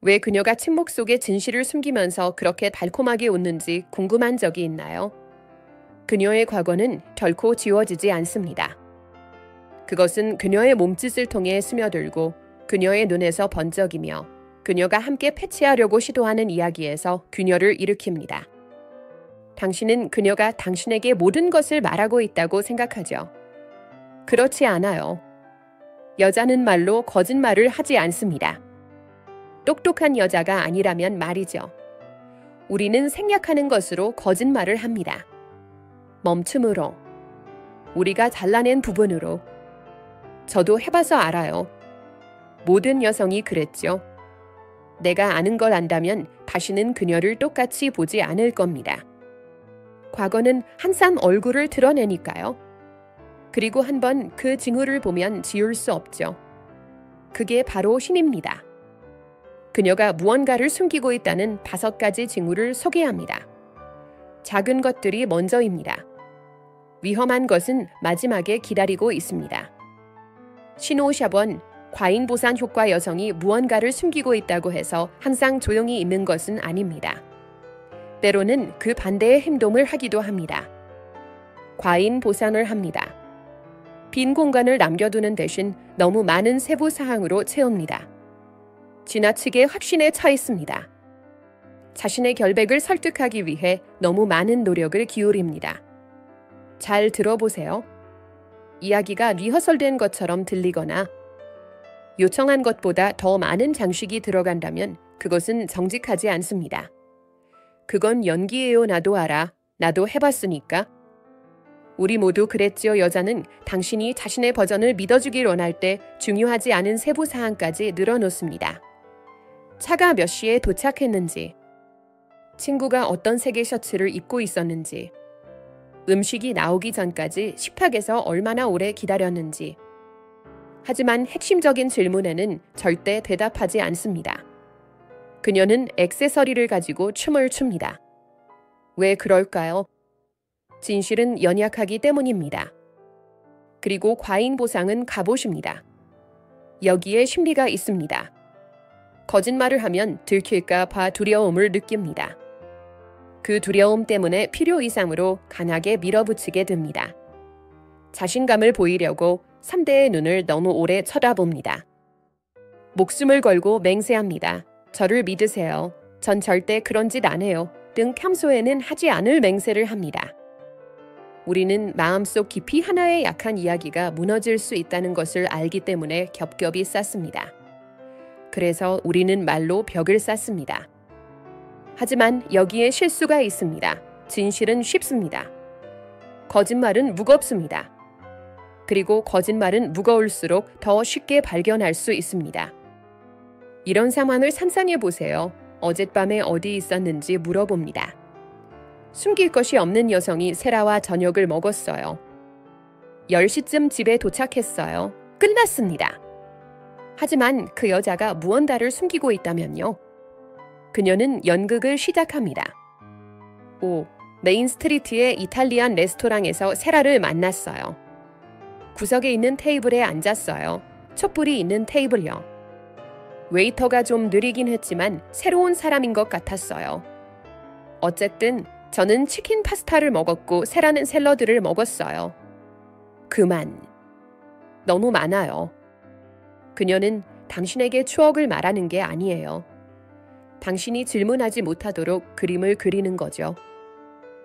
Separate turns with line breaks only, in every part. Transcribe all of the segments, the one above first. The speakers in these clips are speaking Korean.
왜 그녀가 침묵 속에 진실을 숨기면서 그렇게 달콤하게 웃는지 궁금한 적이 있나요? 그녀의 과거는 결코 지워지지 않습니다. 그것은 그녀의 몸짓을 통해 스며들고 그녀의 눈에서 번쩍이며 그녀가 함께 패치하려고 시도하는 이야기에서 균열을 일으킵니다. 당신은 그녀가 당신에게 모든 것을 말하고 있다고 생각하죠. 그렇지 않아요. 여자는 말로 거짓말을 하지 않습니다. 똑똑한 여자가 아니라면 말이죠. 우리는 생략하는 것으로 거짓말을 합니다. 멈춤으로, 우리가 잘라낸 부분으로. 저도 해봐서 알아요. 모든 여성이 그랬죠. 내가 아는 걸 안다면 다시는 그녀를 똑같이 보지 않을 겁니다. 과거는 한참 얼굴을 드러내니까요. 그리고 한번 그 징후를 보면 지울 수 없죠. 그게 바로 신입니다. 그녀가 무언가를 숨기고 있다는 5가지 징후를 소개합니다. 작은 것들이 먼저입니다. 위험한 것은 마지막에 기다리고 있습니다. 신호샵원, 과잉 보상 효과 여성이 무언가를 숨기고 있다고 해서 항상 조용히 있는 것은 아닙니다. 때로는 그 반대의 행동을 하기도 합니다. 과잉 보상을 합니다. 빈 공간을 남겨두는 대신 너무 많은 세부 사항으로 채웁니다. 지나치게 확신에 처 있습니다. 자신의 결백을 설득하기 위해 너무 많은 노력을 기울입니다. 잘 들어보세요. 이야기가 리허설된 것처럼 들리거나 요청한 것보다 더 많은 장식이 들어간다면 그것은 정직하지 않습니다. 그건 연기예요. 나도 알아. 나도 해봤으니까. 우리 모두 그랬지요. 여자는 당신이 자신의 버전을 믿어주길 원할 때 중요하지 않은 세부 사항까지 늘어놓습니다. 차가 몇 시에 도착했는지, 친구가 어떤 색의 셔츠를 입고 있었는지, 음식이 나오기 전까지 식탁에서 얼마나 오래 기다렸는지. 하지만 핵심적인 질문에는 절대 대답하지 않습니다. 그녀는 액세서리를 가지고 춤을 춥니다. 왜 그럴까요? 진실은 연약하기 때문입니다. 그리고 과잉 보상은 갑옷입니다. 여기에 심리가 있습니다. 거짓말을 하면 들킬까 봐 두려움을 느낍니다. 그 두려움 때문에 필요 이상으로 강하게 밀어붙이게 됩니다. 자신감을 보이려고 상대의 눈을 너무 오래 쳐다봅니다. 목숨을 걸고 맹세합니다. 저를 믿으세요. 전 절대 그런 짓 안 해요. 등 평소에는 하지 않을 맹세를 합니다. 우리는 마음속 깊이 하나의 약한 이야기가 무너질 수 있다는 것을 알기 때문에 겹겹이 쌓습니다. 그래서 우리는 말로 벽을 쌓습니다. 하지만 여기에 실수가 있습니다. 진실은 쉽습니다. 거짓말은 무겁습니다. 그리고 거짓말은 무거울수록 더 쉽게 발견할 수 있습니다. 이런 상황을 상상해 보세요. 어젯밤에 어디 있었는지 물어봅니다. 숨길 것이 없는 여성이 세라와 저녁을 먹었어요. 10시쯤 집에 도착했어요. 끝났습니다. 하지만 그 여자가 무언가를 숨기고 있다면요. 그녀는 연극을 시작합니다. 메인 스트리트의 이탈리안 레스토랑에서 세라를 만났어요. 구석에 있는 테이블에 앉았어요. 촛불이 있는 테이블요. 웨이터가 좀 느리긴 했지만 새로운 사람인 것 같았어요. 어쨌든 저는 치킨 파스타를 먹었고 세라는 샐러드를 먹었어요. 그만. 너무 많아요. 그녀는 당신에게 추억을 말하는 게 아니에요. 당신이 질문하지 못하도록 그림을 그리는 거죠.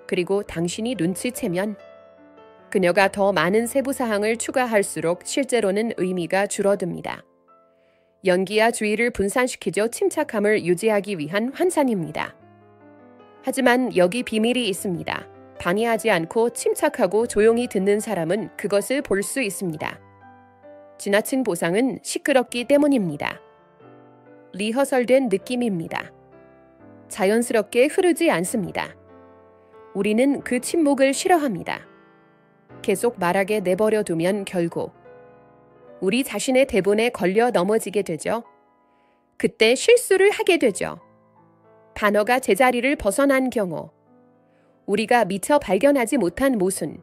그리고 당신이 눈치채면 그녀가 더 많은 세부 사항을 추가할수록 실제로는 의미가 줄어듭니다. 연기와 주의를 분산시키죠. 침착함을 유지하기 위한 환상입니다. 하지만 여기 비밀이 있습니다. 방해하지 않고 침착하고 조용히 듣는 사람은 그것을 볼 수 있습니다. 지나친 보상은 시끄럽기 때문입니다. 리허설된 느낌입니다. 자연스럽게 흐르지 않습니다. 우리는 그 침묵을 싫어합니다. 계속 말하게 내버려 두면 결국 우리 자신의 대본에 걸려 넘어지게 되죠. 그때 실수를 하게 되죠. 단어가 제자리를 벗어난 경우, 우리가 미처 발견하지 못한 모순,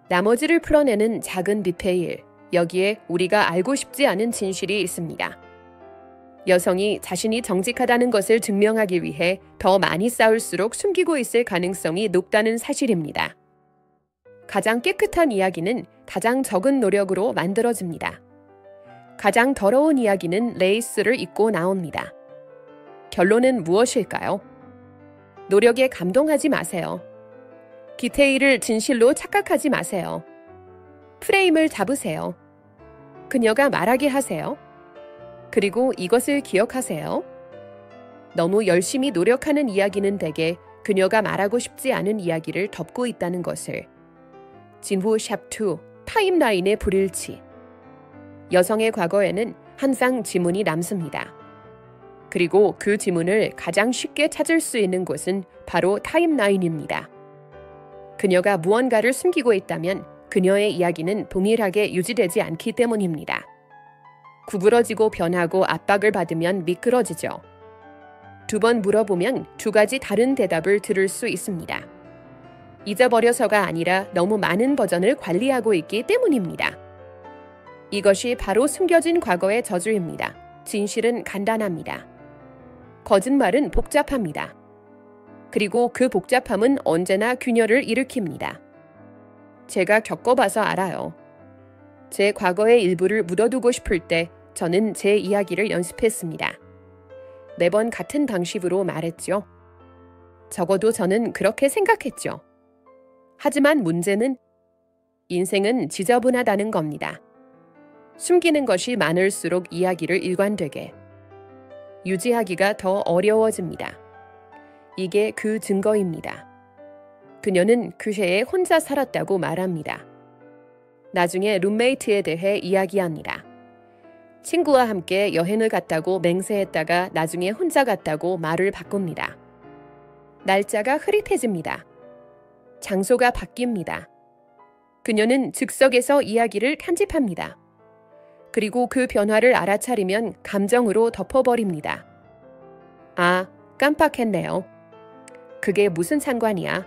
나머지를 풀어내는 작은 디테일, 여기에 우리가 알고 싶지 않은 진실이 있습니다. 여성이 자신이 정직하다는 것을 증명하기 위해 더 많이 싸울수록 숨기고 있을 가능성이 높다는 사실입니다. 가장 깨끗한 이야기는 가장 적은 노력으로 만들어집니다. 가장 더러운 이야기는 레이스를 입고 나옵니다. 결론은 무엇일까요? 노력에 감동하지 마세요. 디테일을 진실로 착각하지 마세요. 프레임을 잡으세요. 그녀가 말하게 하세요. 그리고 이것을 기억하세요. 너무 열심히 노력하는 이야기는 대개 그녀가 말하고 싶지 않은 이야기를 덮고 있다는 것을. 진후 샵2 타임라인의 불일치. 여성의 과거에는 항상 지문이 남습니다. 그리고 그 지문을 가장 쉽게 찾을 수 있는 곳은 바로 타임라인입니다. 그녀가 무언가를 숨기고 있다면 그녀의 이야기는 동일하게 유지되지 않기 때문입니다. 구부러지고 변하고 압박을 받으면 미끄러지죠. 2번 물어보면 2가지 다른 대답을 들을 수 있습니다. 잊어버려서가 아니라 너무 많은 버전을 관리하고 있기 때문입니다. 이것이 바로 숨겨진 과거의 저주입니다. 진실은 간단합니다. 거짓말은 복잡합니다. 그리고 그 복잡함은 언제나 균열을 일으킵니다. 제가 겪어봐서 알아요. 제 과거의 일부를 묻어두고 싶을 때 저는 제 이야기를 연습했습니다. 매번 같은 방식으로 말했죠. 적어도 저는 그렇게 생각했죠. 하지만 문제는 인생은 지저분하다는 겁니다. 숨기는 것이 많을수록 이야기를 일관되게 유지하기가 더 어려워집니다. 이게 그 증거입니다. 그녀는 그 해에 혼자 살았다고 말합니다. 나중에 룸메이트에 대해 이야기합니다. 친구와 함께 여행을 갔다고 맹세했다가 나중에 혼자 갔다고 말을 바꿉니다. 날짜가 흐릿해집니다. 장소가 바뀝니다. 그녀는 즉석에서 이야기를 편집합니다. 그리고 그 변화를 알아차리면 감정으로 덮어버립니다. 아, 깜빡했네요. 그게 무슨 상관이야?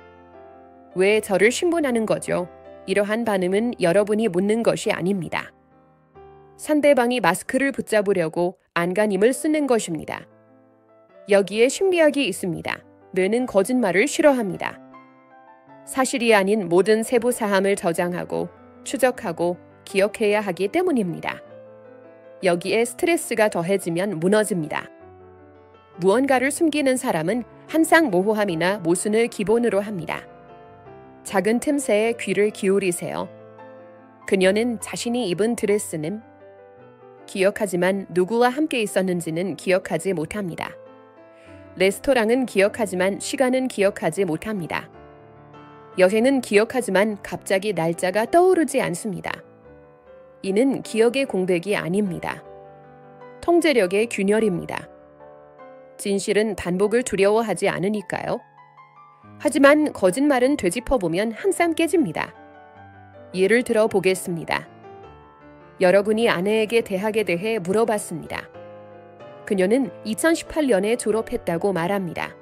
왜 저를 신문하는 거죠? 이러한 반응은 여러분이 묻는 것이 아닙니다. 상대방이 마스크를 붙잡으려고 안간힘을 쓰는 것입니다. 여기에 신비학이 있습니다. 뇌는 거짓말을 싫어합니다. 사실이 아닌 모든 세부 사항을 저장하고 추적하고 기억해야 하기 때문입니다. 여기에 스트레스가 더해지면 무너집니다. 무언가를 숨기는 사람은 항상 모호함이나 모순을 기본으로 합니다. 작은 틈새에 귀를 기울이세요. 그녀는 자신이 입은 드레스는 기억하지만 누구와 함께 있었는지는 기억하지 못합니다. 레스토랑은 기억하지만 시간은 기억하지 못합니다. 여행은 기억하지만 갑자기 날짜가 떠오르지 않습니다. 이는 기억의 공백이 아닙니다. 통제력의 균열입니다. 진실은 반복을 두려워하지 않으니까요. 하지만 거짓말은 되짚어보면 항상 깨집니다. 예를 들어 보겠습니다. 여러분이 아내에게 대학에 대해 물어봤습니다. 그녀는 2018년에 졸업했다고 말합니다.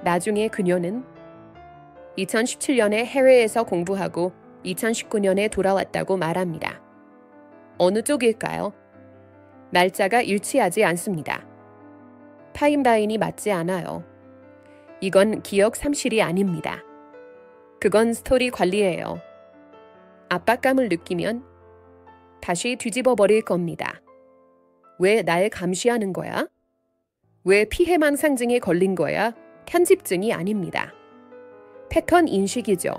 나중에 그녀는 2017년에 해외에서 공부하고 2019년에 돌아왔다고 말합니다. 어느 쪽일까요? 날짜가 일치하지 않습니다. 타임라인이 맞지 않아요. 이건 기억 상실이 아닙니다. 그건 스토리 관리예요. 압박감을 느끼면 다시 뒤집어 버릴 겁니다. 왜 날 감시하는 거야? 왜 피해망 상증에 걸린 거야? 편집증이 아닙니다. 패턴 인식이죠.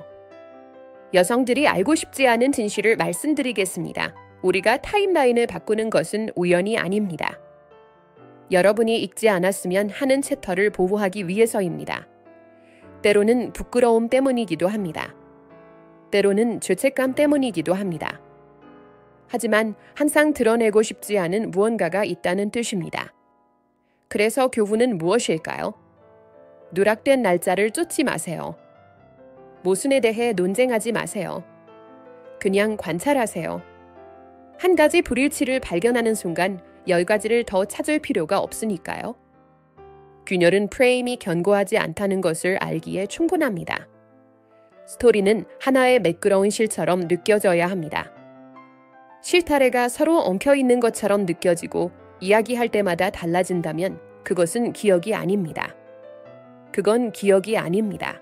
여성들이 알고 싶지 않은 진실을 말씀드리겠습니다. 우리가 타임라인을 바꾸는 것은 우연이 아닙니다. 여러분이 읽지 않았으면 하는 챕터를 보호하기 위해서입니다. 때로는 부끄러움 때문이기도 합니다. 때로는 죄책감 때문이기도 합니다. 하지만 항상 드러내고 싶지 않은 무언가가 있다는 뜻입니다. 그래서 교훈은 무엇일까요? 누락된 날짜를 쫓지 마세요. 모순에 대해 논쟁하지 마세요. 그냥 관찰하세요. 한 가지 불일치를 발견하는 순간 10가지를 더 찾을 필요가 없으니까요. 균열은 프레임이 견고하지 않다는 것을 알기에 충분합니다. 스토리는 하나의 매끄러운 실처럼 느껴져야 합니다. 실타래가 서로 엉켜있는 것처럼 느껴지고 이야기할 때마다 달라진다면 그것은 기억이 아닙니다. 그건 기억이 아닙니다.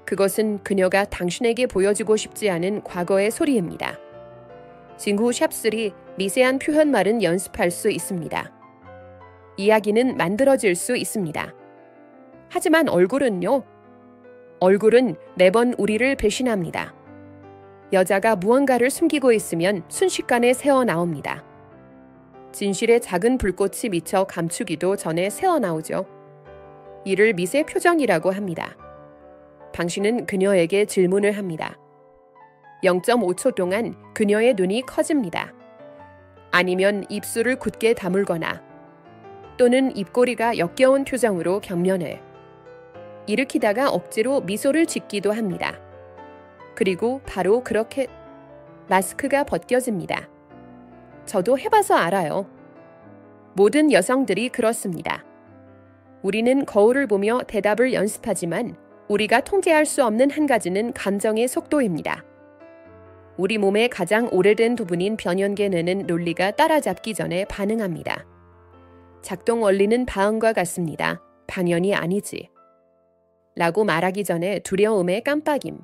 그것은 그녀가 당신에게 보여주고 싶지 않은 과거의 소리입니다. 징후 샵3 미세한 표현말은 연습할 수 있습니다. 이야기는 만들어질 수 있습니다. 하지만 얼굴은요? 얼굴은 매번 우리를 배신합니다. 여자가 무언가를 숨기고 있으면 순식간에 새어나옵니다. 진실의 작은 불꽃이 미쳐 감추기도 전에 새어나오죠. 이를 미세 표정이라고 합니다. 당신은 그녀에게 질문을 합니다. 0.5초 동안 그녀의 눈이 커집니다. 아니면 입술을 굳게 다물거나 또는 입꼬리가 역겨운 표정으로 경련을 일으키다가 억지로 미소를 짓기도 합니다. 그리고 바로 그렇게 마스크가 벗겨집니다. 저도 해봐서 알아요. 모든 여성들이 그렇습니다. 우리는 거울을 보며 대답을 연습하지만 우리가 통제할 수 없는 한 가지는 감정의 속도입니다. 우리 몸의 가장 오래된 부분인 변연계 뇌는 논리가 따라잡기 전에 반응합니다. 작동 원리는 다음과 같습니다. 당연히 아니지. 라고 말하기 전에 두려움의 깜빡임.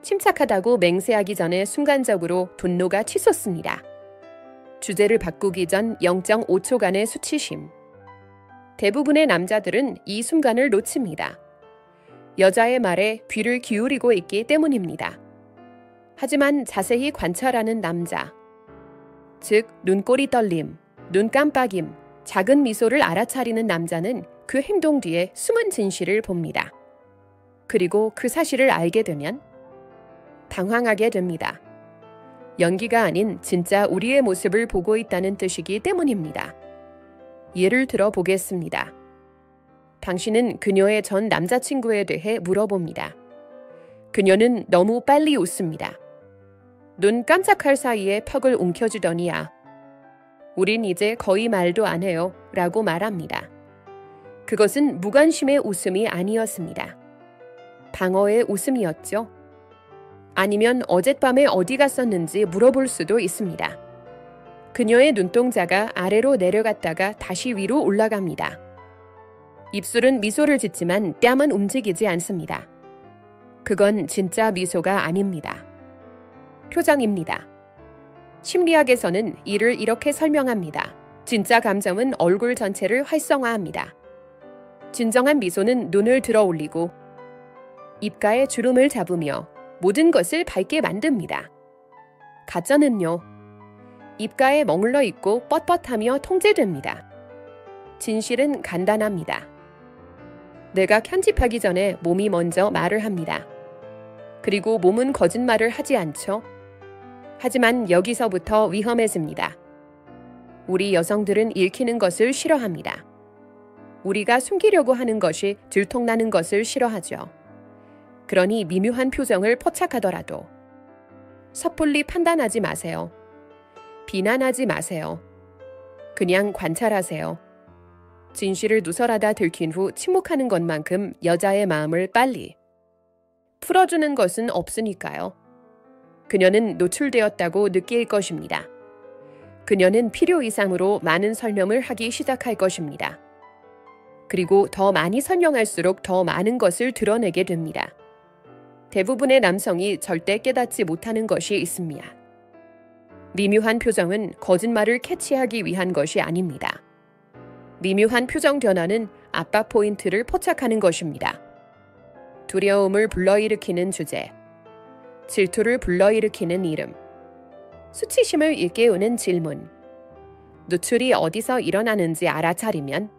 침착하다고 맹세하기 전에 순간적으로 분노가 치솟습니다. 주제를 바꾸기 전 0.5초간의 수치심. 대부분의 남자들은 이 순간을 놓칩니다. 여자의 말에 귀를 기울이고 있기 때문입니다. 하지만 자세히 관찰하는 남자, 즉 눈꼬리 떨림, 눈 깜빡임, 작은 미소를 알아차리는 남자는 그 행동 뒤에 숨은 진실을 봅니다. 그리고 그 사실을 알게 되면 당황하게 됩니다. 연기가 아닌 진짜 우리의 모습을 보고 있다는 뜻이기 때문입니다. 예를 들어 보겠습니다. 당신은 그녀의 전 남자친구에 대해 물어봅니다. 그녀는 너무 빨리 웃습니다. 눈 깜짝할 사이에 턱을 움켜쥐더니야. 우린 이제 거의 말도 안 해요. 라고 말합니다. 그것은 무관심의 웃음이 아니었습니다. 방어의 웃음이었죠. 아니면 어젯밤에 어디 갔었는지 물어볼 수도 있습니다. 그녀의 눈동자가 아래로 내려갔다가 다시 위로 올라갑니다. 입술은 미소를 짓지만 뺨은 움직이지 않습니다. 그건 진짜 미소가 아닙니다. 표정입니다. 심리학에서는 이를 이렇게 설명합니다. 진짜 감정은 얼굴 전체를 활성화합니다. 진정한 미소는 눈을 들어 올리고 입가에 주름을 잡으며 모든 것을 밝게 만듭니다. 가짜는요. 입가에 머물러 있고 뻣뻣하며 통제됩니다. 진실은 간단합니다. 내가 편집하기 전에 몸이 먼저 말을 합니다. 그리고 몸은 거짓말을 하지 않죠. 하지만 여기서부터 위험해집니다. 우리 여성들은 읽히는 것을 싫어합니다. 우리가 숨기려고 하는 것이 들통나는 것을 싫어하죠. 그러니 미묘한 표정을 포착하더라도 섣불리 판단하지 마세요. 비난하지 마세요. 그냥 관찰하세요. 진실을 누설하다 들킨 후 침묵하는 것만큼 여자의 마음을 빨리 풀어주는 것은 없으니까요. 그녀는 노출되었다고 느낄 것입니다. 그녀는 필요 이상으로 많은 설명을 하기 시작할 것입니다. 그리고 더 많이 설명할수록 더 많은 것을 드러내게 됩니다. 대부분의 남성이 절대 깨닫지 못하는 것이 있습니다. 미묘한 표정은 거짓말을 캐치하기 위한 것이 아닙니다. 미묘한 표정 변화는 압박 포인트를 포착하는 것입니다. 두려움을 불러일으키는 주제, 질투를 불러일으키는 이름, 수치심을 일깨우는 질문, 노출이 어디서 일어나는지 알아차리면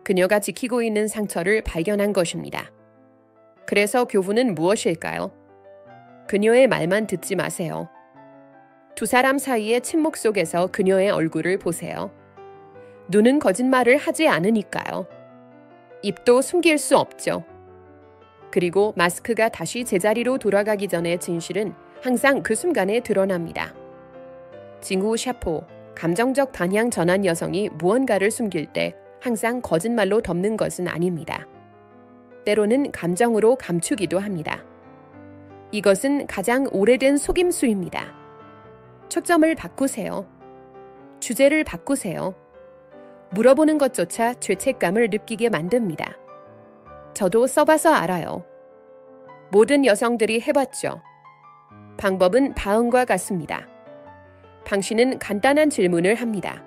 그녀가 지키고 있는 상처를 발견한 것입니다. 그래서 교훈은 무엇일까요? 그녀의 말만 듣지 마세요. 두 사람 사이의 침묵 속에서 그녀의 얼굴을 보세요. 눈은 거짓말을 하지 않으니까요. 입도 숨길 수 없죠. 그리고 마스크가 다시 제자리로 돌아가기 전에 진실은 항상 그 순간에 드러납니다. 징후 샤포, 감정적 단향 전환 여성이 무언가를 숨길 때 항상 거짓말로 덮는 것은 아닙니다. 때로는 감정으로 감추기도 합니다. 이것은 가장 오래된 속임수입니다. 초점을 바꾸세요. 주제를 바꾸세요. 물어보는 것조차 죄책감을 느끼게 만듭니다. 저도 써봐서 알아요. 모든 여성들이 해봤죠. 방법은 다음과 같습니다. 당신은 간단한 질문을 합니다.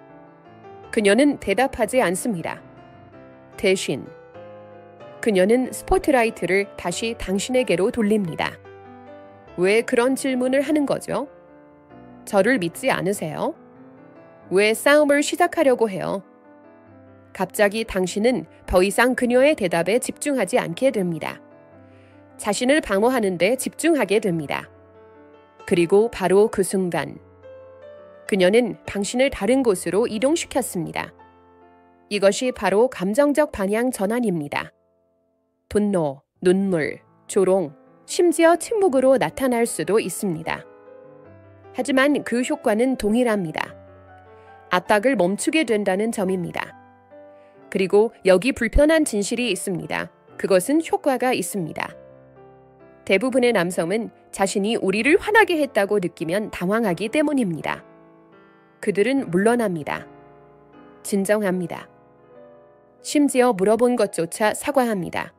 그녀는 대답하지 않습니다. 대신 그녀는 스포트라이트를 다시 당신에게로 돌립니다. 왜 그런 질문을 하는 거죠? 저를 믿지 않으세요? 왜 싸움을 시작하려고 해요? 갑자기 당신은 더 이상 그녀의 대답에 집중하지 않게 됩니다. 자신을 방어하는 데 집중하게 됩니다. 그리고 바로 그 순간 그녀는 당신을 다른 곳으로 이동시켰습니다. 이것이 바로 감정적 방향 전환입니다. 분노, 눈물, 조롱, 심지어 침묵으로 나타날 수도 있습니다. 하지만 그 효과는 동일합니다. 압박을 멈추게 된다는 점입니다. 그리고 여기 불편한 진실이 있습니다. 그것은 효과가 있습니다. 대부분의 남성은 자신이 우리를 화나게 했다고 느끼면 당황하기 때문입니다. 그들은 물러납니다. 진정합니다. 심지어 물어본 것조차 사과합니다.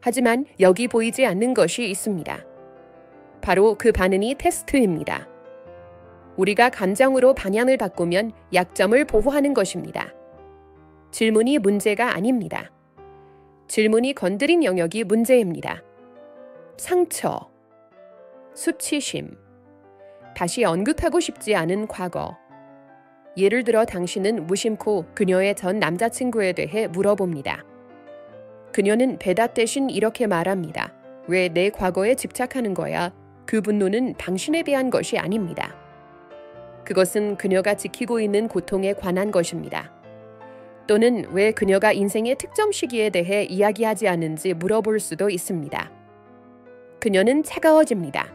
하지만 여기 보이지 않는 것이 있습니다. 바로 그 반응이 테스트입니다. 우리가 감정으로 방향을 바꾸면 약점을 보호하는 것입니다. 질문이 문제가 아닙니다. 질문이 건드린 영역이 문제입니다. 상처, 수치심, 다시 언급하고 싶지 않은 과거. 예를 들어 당신은 무심코 그녀의 전 남자친구에 대해 물어봅니다. 그녀는 대답 대신 이렇게 말합니다. 왜 내 과거에 집착하는 거야? 그 분노는 당신에 대한 것이 아닙니다. 그것은 그녀가 지키고 있는 고통에 관한 것입니다. 또는 왜 그녀가 인생의 특정 시기에 대해 이야기하지 않는지 물어볼 수도 있습니다. 그녀는 차가워집니다.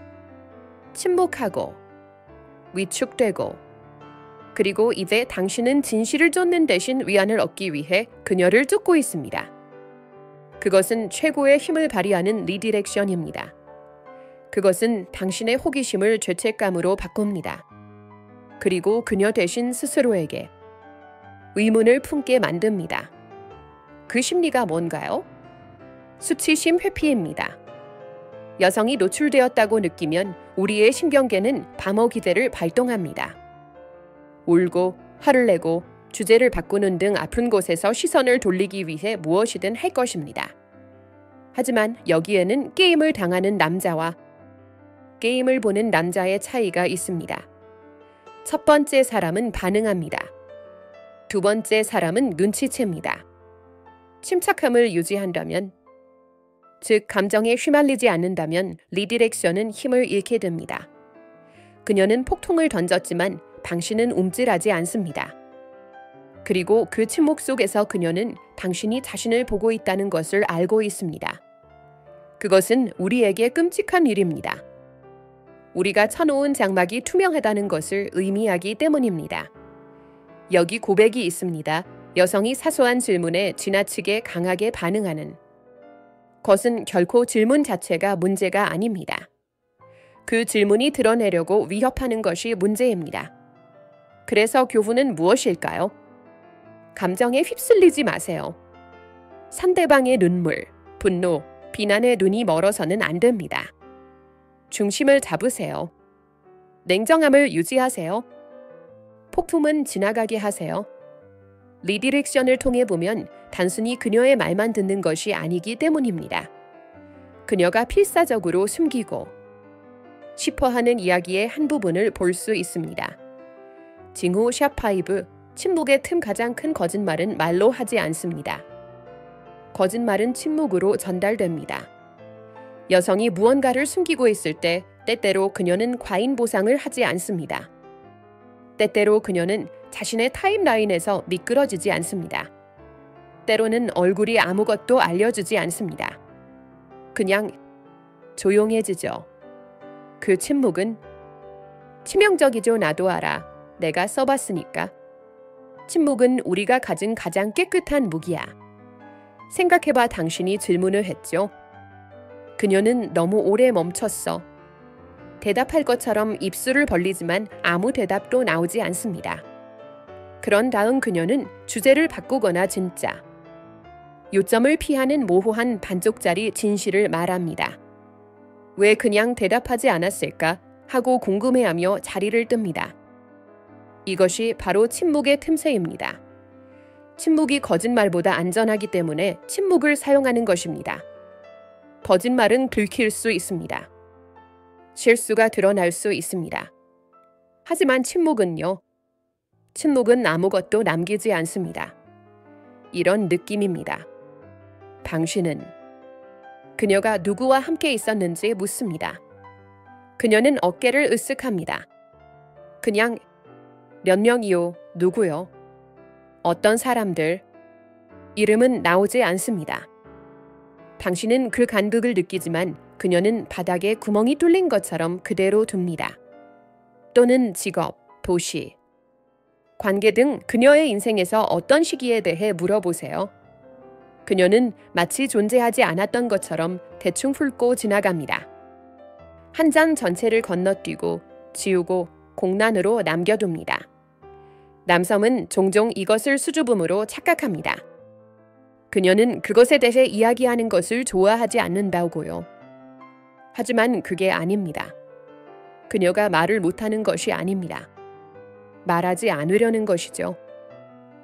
침묵하고 위축되고 그리고 이제 당신은 진실을 쫓는 대신 위안을 얻기 위해 그녀를 쫓고 있습니다. 그것은 최고의 힘을 발휘하는 리디렉션입니다. 그것은 당신의 호기심을 죄책감으로 바꿉니다. 그리고 그녀 대신 스스로에게 의문을 품게 만듭니다. 그 심리가 뭔가요? 수치심 회피입니다. 여성이 노출되었다고 느끼면 우리의 신경계는 방어 기제를 발동합니다. 울고 화를 내고 주제를 바꾸는 등 아픈 곳에서 시선을 돌리기 위해 무엇이든 할 것입니다. 하지만 여기에는 게임을 당하는 남자와 게임을 보는 남자의 차이가 있습니다. 첫 번째 사람은 반응합니다. 두 번째 사람은 눈치챕니다. 침착함을 유지한다면, 즉 감정에 휘말리지 않는다면 리디렉션은 힘을 잃게 됩니다. 그녀는 폭통을 던졌지만 당신은 움찔하지 않습니다. 그리고 그 침묵 속에서 그녀는 당신이 자신을 보고 있다는 것을 알고 있습니다. 그것은 우리에게 끔찍한 일입니다. 우리가 쳐놓은 장막이 투명하다는 것을 의미하기 때문입니다. 여기 고백이 있습니다. 여성이 사소한 질문에 지나치게 강하게 반응하는 것은 결코 질문 자체가 문제가 아닙니다. 그 질문이 드러내려고 위협하는 것이 문제입니다. 그래서 교훈은 무엇일까요? 감정에 휩쓸리지 마세요. 상대방의 눈물, 분노, 비난에 눈이 멀어서는 안 됩니다. 중심을 잡으세요. 냉정함을 유지하세요. 폭풍은 지나가게 하세요. 리디렉션을 통해 보면 단순히 그녀의 말만 듣는 것이 아니기 때문입니다. 그녀가 필사적으로 숨기고 싶어하는 이야기의 한 부분을 볼 수 있습니다. 징후 샵5, 침묵의 틈 가장 큰 거짓말은 말로 하지 않습니다. 거짓말은 침묵으로 전달됩니다. 여성이 무언가를 숨기고 있을 때 때때로 그녀는 과잉 보상을 하지 않습니다. 때때로 그녀는 자신의 타임라인에서 미끄러지지 않습니다. 때로는 얼굴이 아무것도 알려주지 않습니다. 그냥 조용해지죠. 그 침묵은 치명적이죠. 나도 알아. 내가 써봤으니까. 침묵은 우리가 가진 가장 깨끗한 무기야. 생각해봐. 당신이 질문을 했죠. 그녀는 너무 오래 멈췄어. 대답할 것처럼 입술을 벌리지만 아무 대답도 나오지 않습니다. 그런 다음 그녀는 주제를 바꾸거나 진짜, 요점을 피하는 모호한 반쪽짜리 진실을 말합니다. 왜 그냥 대답하지 않았을까 하고 궁금해하며 자리를 뜹니다. 이것이 바로 침묵의 틈새입니다. 침묵이 거짓말보다 안전하기 때문에 침묵을 사용하는 것입니다. 거짓말은 들킬 수 있습니다. 실수가 드러날 수 있습니다. 하지만 침묵은요? 침묵은 아무것도 남기지 않습니다. 이런 느낌입니다. 당신은 그녀가 누구와 함께 있었는지 묻습니다. 그녀는 어깨를 으쓱합니다. 그냥 몇 명이요? 누구요? 어떤 사람들? 이름은 나오지 않습니다. 당신은 그 간극을 느끼지만 그녀는 바닥에 구멍이 뚫린 것처럼 그대로 둡니다. 또는 직업, 도시, 관계 등 그녀의 인생에서 어떤 시기에 대해 물어보세요. 그녀는 마치 존재하지 않았던 것처럼 대충 훑고 지나갑니다. 한 장 전체를 건너뛰고 지우고 공란으로 남겨둡니다. 남섬은 종종 이것을 수줍음으로 착각합니다. 그녀는 그것에 대해 이야기하는 것을 좋아하지 않는다고요. 하지만 그게 아닙니다. 그녀가 말을 못하는 것이 아닙니다. 말하지 않으려는 것이죠.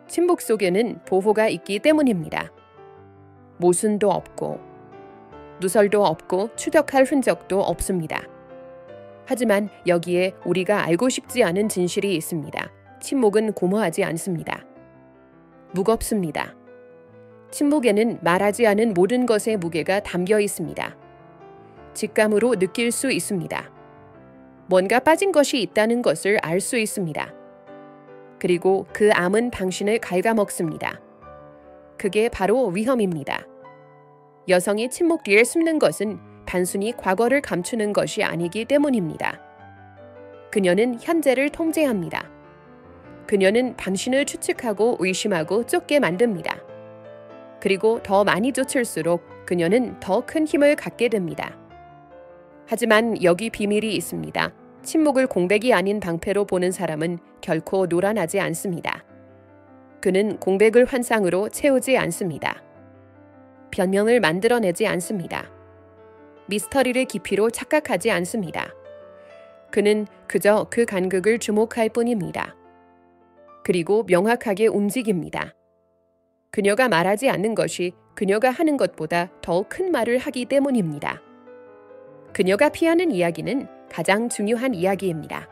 침묵 속에는 보호가 있기 때문입니다. 모순도 없고 누설도 없고 추적할 흔적도 없습니다. 하지만 여기에 우리가 알고 싶지 않은 진실이 있습니다. 침묵은 고무하지 않습니다. 무겁습니다. 침묵에는 말하지 않은 모든 것의 무게가 담겨 있습니다. 직감으로 느낄 수 있습니다. 뭔가 빠진 것이 있다는 것을 알 수 있습니다. 그리고 그 암은 당신을 갉아먹습니다. 그게 바로 위험입니다. 여성이 침묵 뒤에 숨는 것은 단순히 과거를 감추는 것이 아니기 때문입니다. 그녀는 현재를 통제합니다. 그녀는 당신을 추측하고 의심하고 쫓게 만듭니다. 그리고 더 많이 쫓을수록 그녀는 더 큰 힘을 갖게 됩니다. 하지만 여기 비밀이 있습니다. 침묵을 공백이 아닌 방패로 보는 사람은 결코 노란하지 않습니다. 그는 공백을 환상으로 채우지 않습니다. 변명을 만들어내지 않습니다. 미스터리를 깊이로 착각하지 않습니다. 그는 그저 그 간극을 주목할 뿐입니다. 그리고 명확하게 움직입니다. 그녀가 말하지 않는 것이 그녀가 하는 것보다 더 큰 말을 하기 때문입니다. 그녀가 피하는 이야기는 가장 중요한 이야기입니다.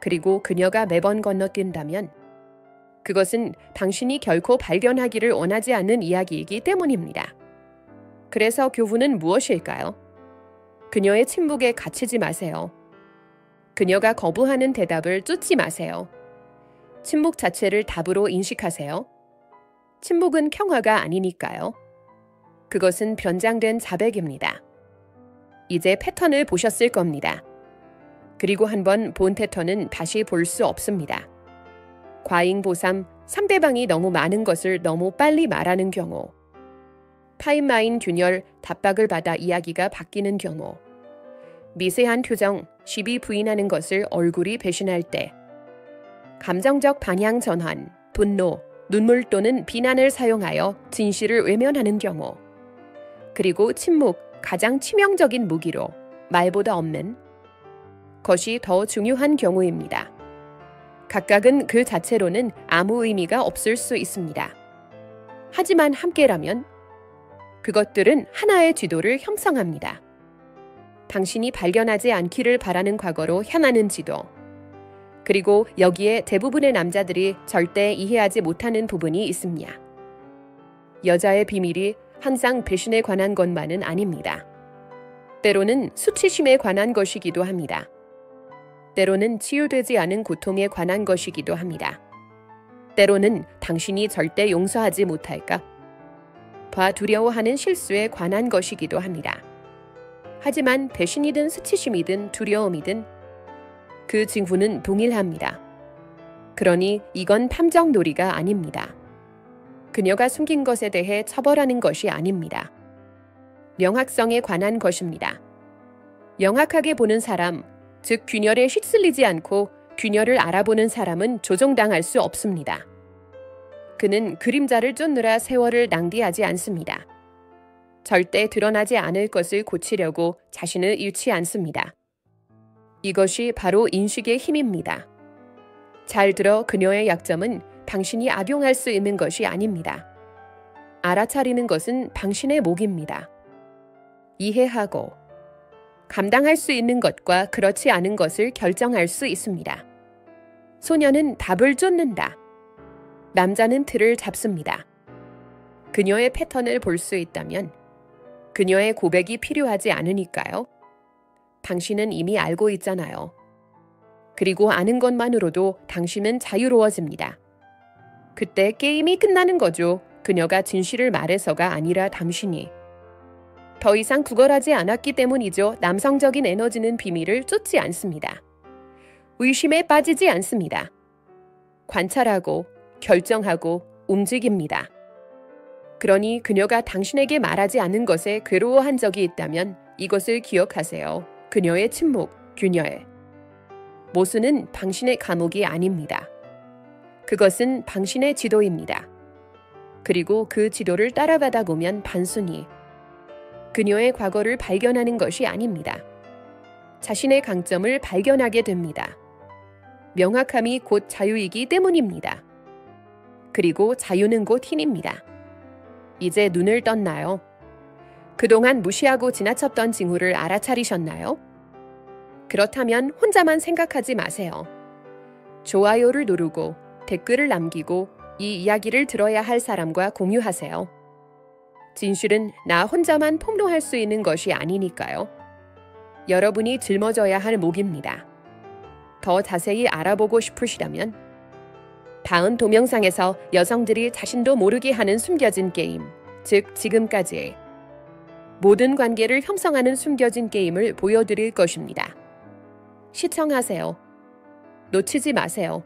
그리고 그녀가 매번 건너뛴다면 그것은 당신이 결코 발견하기를 원하지 않는 이야기이기 때문입니다. 그래서 교훈은 무엇일까요? 그녀의 침묵에 갇히지 마세요. 그녀가 거부하는 대답을 쫓지 마세요. 침묵 자체를 답으로 인식하세요. 침묵은 평화가 아니니까요. 그것은 변장된 자백입니다. 이제 패턴을 보셨을 겁니다. 그리고 한번 본 패턴은 다시 볼 수 없습니다. 과잉보상, 상대방이 너무 많은 것을 너무 빨리 말하는 경우, 타임라인 균열, 답박을 받아 이야기가 바뀌는 경우, 미세한 표정, 시비 부인하는 것을 얼굴이 배신할 때, 감정적 방향 전환, 분노, 눈물 또는 비난을 사용하여 진실을 외면하는 경우, 그리고 침묵, 가장 치명적인 무기로 말보다 없는 것이 더 중요한 경우입니다. 각각은 그 자체로는 아무 의미가 없을 수 있습니다. 하지만 함께라면 그것들은 하나의 지도를 형성합니다. 당신이 발견하지 않기를 바라는 과거로 향하는 지도. 그리고 여기에 대부분의 남자들이 절대 이해하지 못하는 부분이 있습니다. 여자의 비밀이 항상 배신에 관한 것만은 아닙니다. 때로는 수치심에 관한 것이기도 합니다. 때로는 치유되지 않은 고통에 관한 것이기도 합니다. 때로는 당신이 절대 용서하지 못할까 봐 두려워하는 실수에 관한 것이기도 합니다. 하지만 배신이든 수치심이든 두려움이든 그 징후는 동일합니다. 그러니 이건 탐정놀이가 아닙니다. 그녀가 숨긴 것에 대해 처벌하는 것이 아닙니다. 명확성에 관한 것입니다. 명확하게 보는 사람, 즉 균열에 휩쓸리지 않고 그녀를 알아보는 사람은 조종당할 수 없습니다. 그는 그림자를 쫓느라 세월을 낭비하지 않습니다. 절대 드러나지 않을 것을 고치려고 자신을 잃지 않습니다. 이것이 바로 인식의 힘입니다. 잘 들어 그녀의 약점은 당신이 악용할 수 있는 것이 아닙니다. 알아차리는 것은 당신의 몫입니다. 이해하고 감당할 수 있는 것과 그렇지 않은 것을 결정할 수 있습니다. 소녀는 답을 쫓는다. 남자는 틀을 잡습니다. 그녀의 패턴을 볼 수 있다면 그녀의 고백이 필요하지 않으니까요. 당신은 이미 알고 있잖아요. 그리고 아는 것만으로도 당신은 자유로워집니다. 그때 게임이 끝나는 거죠. 그녀가 진실을 말해서가 아니라 당신이. 더 이상 구걸하지 않았기 때문이죠. 남성적인 에너지는 비밀을 쫓지 않습니다. 의심에 빠지지 않습니다. 관찰하고 결정하고 움직입니다. 그러니 그녀가 당신에게 말하지 않는 것에 괴로워한 적이 있다면 이것을 기억하세요. 그녀의 침묵, 그녀의 모순은 당신의 감옥이 아닙니다. 그것은 당신의 지도입니다. 그리고 그 지도를 따라가다 보면 단순히 그녀의 과거를 발견하는 것이 아닙니다. 자신의 강점을 발견하게 됩니다. 명확함이 곧 자유이기 때문입니다. 그리고 자유는 곧 힘입니다. 이제 눈을 떴나요? 그동안 무시하고 지나쳤던 징후를 알아차리셨나요? 그렇다면 혼자만 생각하지 마세요. 좋아요를 누르고 댓글을 남기고 이 이야기를 들어야 할 사람과 공유하세요. 진실은 나 혼자만 폭로할 수 있는 것이 아니니까요. 여러분이 짊어져야 할 몫입니다. 더 자세히 알아보고 싶으시다면 다음 동영상에서 여성들이 자신도 모르게 하는 숨겨진 게임, 즉 지금까지의 모든 관계를 형성하는 숨겨진 게임을 보여드릴 것입니다. 시청하세요. 놓치지 마세요.